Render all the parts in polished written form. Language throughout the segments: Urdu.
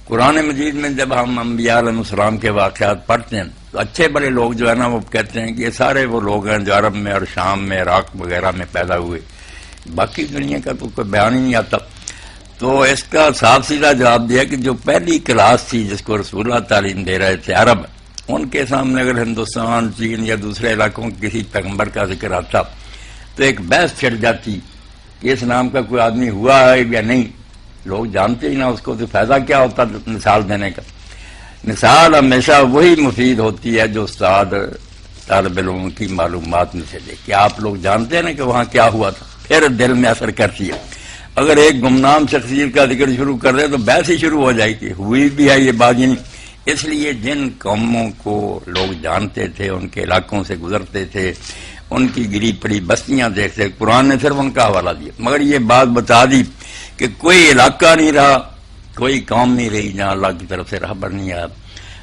قرآن مجید میں جب ہم انبیاء علیہ السلام کے واقعات پڑھتے ہیں تو اچھے بڑے لوگ جو ہے نا وہ کہتے ہیں کہ یہ سارے وہ لوگ ہیں جو عرب میں اور شام میں عراق وغیرہ میں پیدا ہوئے، باقی دنیا کا تو کوئی بیان ہی نہیں آتا۔ تو اس کا صاف سیدھا جواب دیا کہ جو پہلی کلاس تھی جس کو رسول اللہ تعلیم دے رہے تھے عرب، ان کے سامنے اگر ہندوستان، چین یا دوسرے علاقوں کے کسی پیغمبر کا ذکر آتا تو ایک بحث چھڑ جاتی کہ اس نام کا کوئی آدمی ہوا ہے یا نہیں، لوگ جانتے ہی نہ اس کو، تو فائدہ کیا ہوتا مثال دینے کا۔ مثال ہمیشہ وہی مفید ہوتی ہے جو استاد طالب علم کی معلومات میں سے دے کہ آپ لوگ جانتے ہیں نا کہ وہاں کیا ہوا تھا، پھر دل میں اثر کرتی ہے۔ اگر ایک گمنام شخصیت کا ذکر شروع کر دے تو بحث ہی شروع ہو جائے گی، ہوئی بھی ہے یہ بات ہی نہیں۔ اس لیے جن قوموں کو لوگ جانتے تھے، ان کے علاقوں سے گزرتے تھے، ان کی گری پڑی بستیاں دیکھتے، قرآن نے صرف ان کا حوالہ دیا، مگر یہ بات بتا دی کہ کوئی علاقہ نہیں رہا، کوئی قوم نہیں رہی جہاں اللہ کی طرف سے رہبر نہیں آیا۔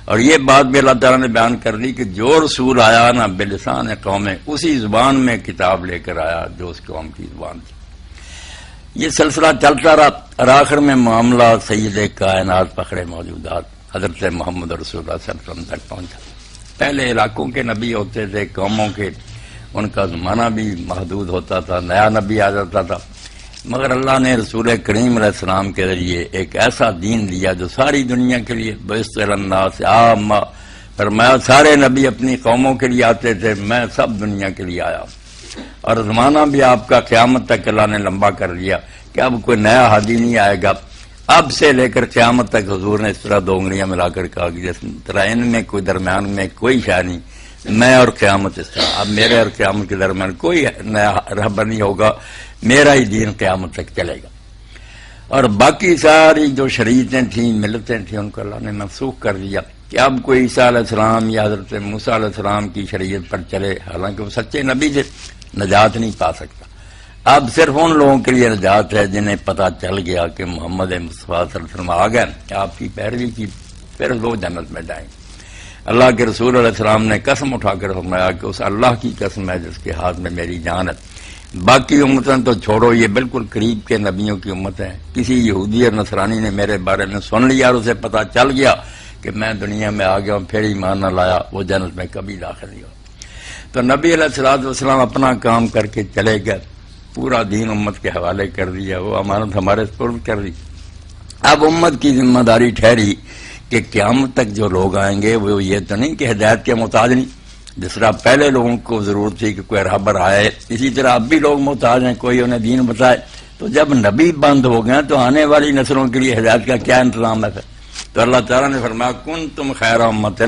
اور یہ بات بھی اللہ تعالیٰ نے بیان کر دی کہ جو رسول آیا نا بلسان قوم، اسی زبان میں کتاب لے کر آیا جو اس قوم کی زبان تھی۔ یہ سلسلہ چلتا رہا اور آخر میں معاملہ سید کائنات فخر موجودات حضرت محمد رسول اللہ صلی اللہ علیہ وسلم تک پہنچا۔ پہلے علاقوں کے نبی ہوتے تھے، قوموں کے، ان کا زمانہ بھی محدود ہوتا تھا، نیا نبی آ جاتا تھا، مگر اللہ نے رسول کریم علیہ السلام کے ذریعے ایک ایسا دین دیا جو ساری دنیا کے لیے بعثت الی الناس عامہ، فرمایا سارے نبی اپنی قوموں کے لیے آتے تھے، میں سب دنیا کے لیے آیا، اور زمانہ بھی آپ کا قیامت تک اللہ نے لمبا کر دیا کہ اب کوئی نیا ہادی نہیں آئے گا۔ اب سے لے کر قیامت تک حضور نے اس طرح دو انگلیاں ملا کر کہا کہ جس طرح ان میں کوئی درمیان میں کوئی شے نہیں، میں اور قیامت اس طرح، اب میرے اور قیامت کے درمیان کوئی نیا رہبر نہیں ہوگا، میرا ہی دین قیامت تک چلے گا۔ اور باقی ساری جو شریعتیں تھیں، ملتیں تھیں، ان کو اللہ نے منسوخ کر دیا کہ اب کوئی عیسیٰ علیہ السلام یا حضرت موسیٰ علیہ السلام کی شریعت پر چلے، حالانکہ وہ سچے نبی تھے، نجات نہیں پا سکتا۔ اب صرف ان لوگوں کے لیے نجات ہے جنہیں پتہ چل گیا کہ محمد مصطفیٰ صلی اللہ علیہ وسلم آ گئے، آپ کی پیروی کی، پھر وہ جنت میں جائیں گے۔ اللہ کے رسول علیہ السلام نے قسم اٹھا کر فرمایا کہ اس اللہ کی قسم ہے جس کے ہاتھ میں میری جان ہے، باقی امتیں تو چھوڑو، یہ بالکل قریب کے نبیوں کی امت ہے۔ کسی یہودی اور نصرانی نے میرے بارے میں سن لیا اور اسے پتہ چل گیا کہ میں دنیا میں آ گیا ہوں، پھر ایمان نہ لایا، وہ جنت میں کبھی داخل نہیں ہو۔ تو نبی علیہ الصلوۃ والسلام اپنا کام کر کے چلے گئے، پورا دین امت کے حوالے کر دیا، وہ امانت ہمارے سپرد کر دی۔ اب امت کی ذمہ داری ٹھہری کہ قیامت تک جو لوگ آئیں گے وہ یہ تو نہیں کہ ہدایت کے محتاج نہیں، جس طرح پہلے لوگوں کو ضرورت تھی کہ کوئی رہبر آئے، اسی طرح اب بھی لوگ محتاج ہیں کوئی انہیں دین بتائے۔ تو جب نبی بند ہو گئے تو آنے والی نسلوں کے لیے ہدایت کا کیا انتظام ہے پھر؟ تو اللہ تعالیٰ نے فرمایا کنتم خیر امۃ،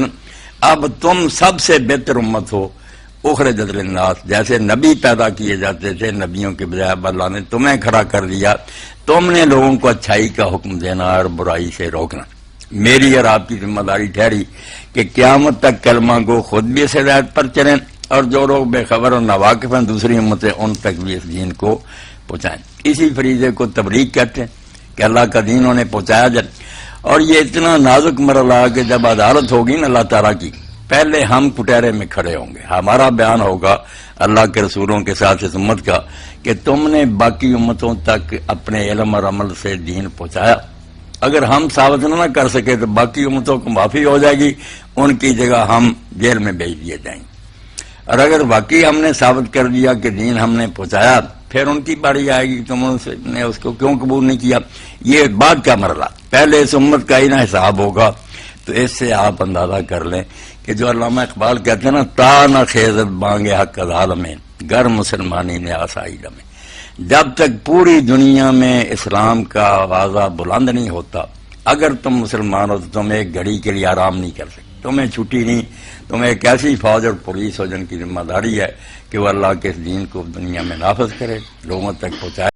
اب تم سب سے بہتر امت ہو، اخرجت للناس، جیسے نبی پیدا کیے جاتے تھے نبیوں کے بجائے اب اللہ نے تمہیں کھڑا کر دیا، تم نے لوگوں کو اچھائی کا حکم دینا اور برائی سے روکنا۔ میری اور آپ کی ذمہ داری ٹھہری کہ قیامت تک کلمہ کو خود بھی اس ہدایت پر چلیں، اور جو لوگ بے خبر اور ناواقف ہیں دوسری امتیں، ان تک بھی اس دین کو پہنچائیں۔ اسی فریضے کو تبلیغ کہتے ہیں کہ اللہ کا دین انہیں پہنچایا جائے۔ اور یہ اتنا نازک مرحلہ کہ جب عدالت ہوگی نا اللہ تعالیٰ کی، پہلے ہم کٹہرے میں کھڑے ہوں گے، ہمارا بیان ہوگا اللہ کے رسولوں کے ساتھ اس امت کا کہ تم نے باقی امتوں تک اپنے علم اور عمل سے دین پہنچایا۔ اگر ہم ثابت نہ کر سکے تو باقی امتوں کو معافی ہو جائے گی، ان کی جگہ ہم جیل میں بھیج دیے جائیں گے۔ اور اگر واقعی ہم نے ثابت کر دیا کہ دین ہم نے پہنچایا، پھر ان کی باری آئے گی تم نے اس کو کیوں قبول نہیں کیا۔ یہ بعد کا مرحلہ، پہلے اس امت کا ہی نہ حساب ہوگا۔ تو اس سے آپ اندازہ کر لیں کہ جو علامہ اقبال کہتے ہیں نا، تا نہ خیزت بانگے حق ظالم گر مسلمانی نے آسائی دمیں، جب تک پوری دنیا میں اسلام کا آوازہ بلند نہیں ہوتا، اگر تم مسلمان ہو تو تم ایک گھڑی کے لیے آرام نہیں کر سکتے، تمہیں چھٹی نہیں، تم ایک ایسی فوج اور پولیس ہو جن کی ذمہ داری ہے کہ وہ اللہ کے اس دین کو دنیا میں نافذ کرے، لوگوں تک پہنچائے۔